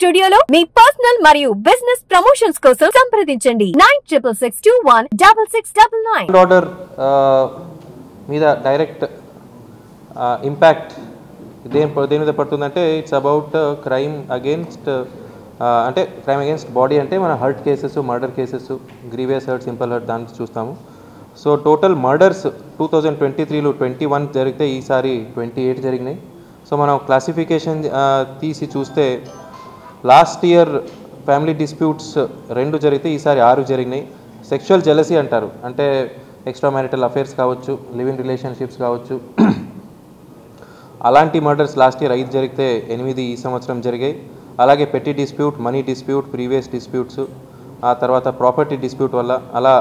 స్టూడియోలో మీ పర్సనల్ మరియు business promotions కోసం సంప్రదించండి 9661166999. ఆర్డర్ మీద డైరెక్ట్ ఇంపాక్ట్ దేని మీద పడుతుందంటే ఇట్స్ అబౌట్ క్రైమ్ అగేన్స్ట్ అంటే క్రైమ్ అగేన్స్ట్ బాడీ అంటే మన hurt cases, murder cases, grievous hurt, simple hurt దాన్ని చూస్తాము. సో టోటల్ మర్డర్స్ 2023లో 21 జరిగితే ఈసారి 28 జరిగినాయి. సో మనం క్లాసిఫికేషన్ తీసి చూస్తే లాస్ట్ ఇయర్ ఫ్యామిలీ డిస్ప్యూట్స్ 2 జరిగితే ఈసారి 6 జరిగినాయి. సెక్షువల్ జెలసీ అంటారు, అంటే ఎక్స్ట్రా మ్యారిటల్ అఫేర్స్ కావచ్చు, లివింగ్ రిలేషన్షిప్స్ కావచ్చు, అలాంటి మర్డర్స్ లాస్ట్ ఇయర్ 5 జరిగితే 8 ఈ సంవత్సరం జరిగాయి. అలాగే పెట్టి dispute, money dispute, previous disputes, ఆ తర్వాత ప్రాపర్టీ డిస్ప్యూట్ వల్ల అలా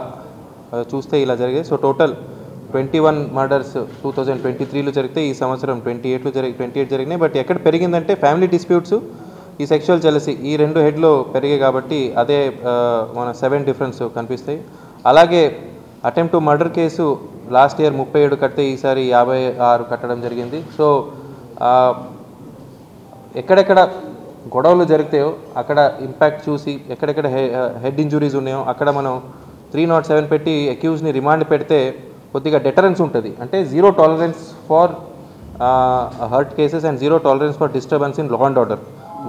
చూస్తే ఇలా జరిగాయి. సో టోటల్ 21 మర్డర్స్ 2023లో జరిగితే ఈ సంవత్సరం 28 జరిగినాయి. బట్ ఎక్కడ పెరిగిందంటే ఫ్యామిలీ డిస్ప్యూట్స్, ఈ సెక్షువల్ జెలసీ ఈ 2 హెడ్లో పెరిగాయి కాబట్టి అదే మన 7 డిఫరెన్స్ కనిపిస్తాయి. అలాగే attempt to murder case last year 37 కడితే ఈసారి 56 కట్టడం జరిగింది. సో ఎక్కడెక్కడ గొడవలు జరిగితాయో అక్కడ ఇంపాక్ట్ చూసి ఎక్కడెక్కడ హెడ్ ఇంజురీస్ ఉన్నాయో అక్కడ మనం 307 పెట్టి అక్యూజ్ని రిమాండ్ పెడితే కొద్దిగా డెటరెన్స్ ఉంటుంది. అంటే 0 tolerance for hurt cases and 0 tolerance for disturbance in law and order.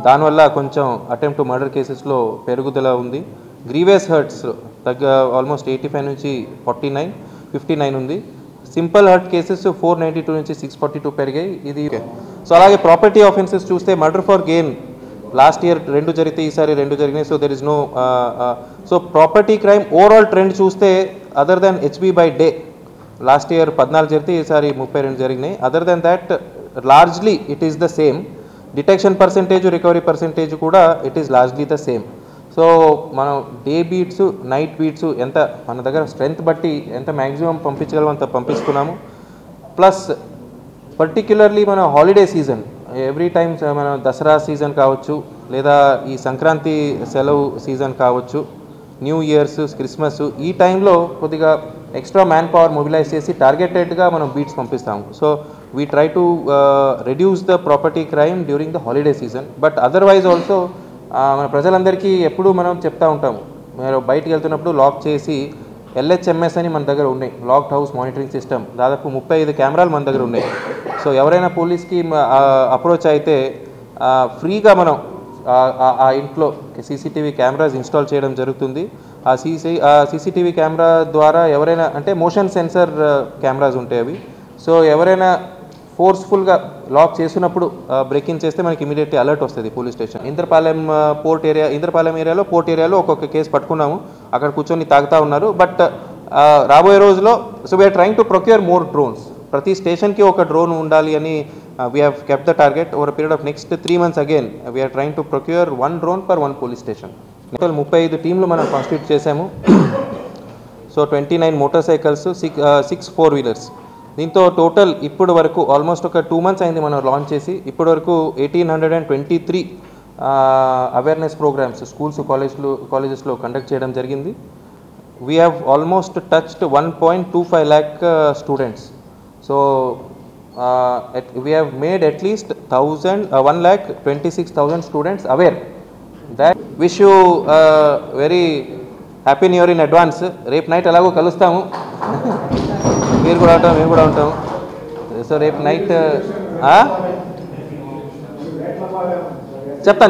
దానివల్ల కొంచెం అటెంప్ట్ టు మర్డర్ కేసెస్లో పెరుగుదల ఉంది. గ్రీవియస్ హర్ట్స్ ఆల్మోస్ట్ 85 నుంచి 59 ఉంది. సింపుల్ హర్ట్ కేసెస్ 492 నుంచి 642 పెరిగాయి. ఇది సో అలాగే ప్రాపర్టీ ఆఫెన్సెస్ చూస్తే murder for gain last year 2 జరిగితే ఈసారి 2 జరిగినాయి. So there is no so property crime overall trend చూస్తే other than HB by day last year 14 జరిగితే ఈసారి 32 జరిగినాయి. Other than that largely it is the same. Detection percentage, recovery percentage కూడా it is largely the same. So మనం day beats, night beats ఎంత మన దగ్గర strength బట్టి ఎంత మ్యాక్సిమం పంపించగలం అంత పంపిస్తున్నాము. ప్లస్ పర్టిక్యులర్లీ మన హాలిడే సీజన్ ఎవ్రీ టైమ్స్ మన దసరా సీజన్ కావచ్చు, లేదా ఈ సంక్రాంతి సెలవు సీజన్ కావచ్చు, న్యూ ఇయర్స్, క్రిస్మస్, ఈ టైంలో కొద్దిగా ఎక్స్ట్రా మ్యాన్ పవర్ మొబిలైజ్ చేసి టార్గెటెడ్గా మనం బీట్స్ పంపిస్తాము. So we try to reduce the property crime during the holiday season. But otherwise also మన ప్రజలందరికీ ఎప్పుడూ మనం చెప్తూ ఉంటాము, మీరు బయటికి వెళ్తున్నప్పుడు లాక్ చేసి LHMS అని మన దగ్గర ఉన్నాయి, లాక్డ్ హౌస్ మానిటరింగ్ సిస్టమ్. దాదాపు 35 కెమెరాలు మన దగ్గర ఉన్నాయి. సో ఎవరైనా పోలీస్కి అప్రోచ్ అయితే ఫ్రీగా మనం ఆ ఇంట్లో CCTV కెమెరాస్ ఇన్స్టాల్ చేయడం జరుగుతుంది. ఆ CCTV కెమెరా ద్వారా ఎవరైనా అంటే మోషన్ సెన్సర్ కెమెరాస్ ఉంటాయి అవి. సో ఎవరైనా ఫోర్స్ఫుల్గా లాక్ చేసినప్పుడు బ్రేక్ ఇన్ చేస్తే మనకి ఇమీడియట్లీ అలర్ట్ వస్తుంది పోలీస్ స్టేషన్. ఇంద్రపాలెం ఏరియాలో పోర్ట్ ఏరియాలో ఒక్కొక్క కేసు పట్టుకున్నాము, అక్కడ కూర్చొని తాగుతూ ఉన్నారు. బట్ రాబోయే రోజుల్లో so we are trying to procure more drones. ప్రతి స్టేషన్కి ఒక డ్రోన్ ఉండాలి అని we have kept the target. Over period of next 3 months again we are trying to procure 1 drone per 1 police station. 35 టీంలు మనం కాన్స్టిట్యూట్ చేసాము. So 29 motor cycles, 6 4-wheelers. దీంతో total ఇప్పుడు వరకు ఆల్మోస్ట్ ఒక 2 months అయింది మనం లాంచ్ చేసి. ఇప్పటి వరకు 1823 అవేర్నెస్ ప్రోగ్రామ్స్ స్కూల్స్, కాలేజెస్లో కండక్ట్ చేయడం జరిగింది. We have almost touched 1.25 lakh students. So we have made at least 1,26,000 students aware. That wish you very happy new year in advance. రేపు నైట్ ఎలాగో కలుస్తాము, మీరు కూడా ఉంటాం, మేము కూడా ఉంటాము. సో రేపు నైట్ చెప్తాను.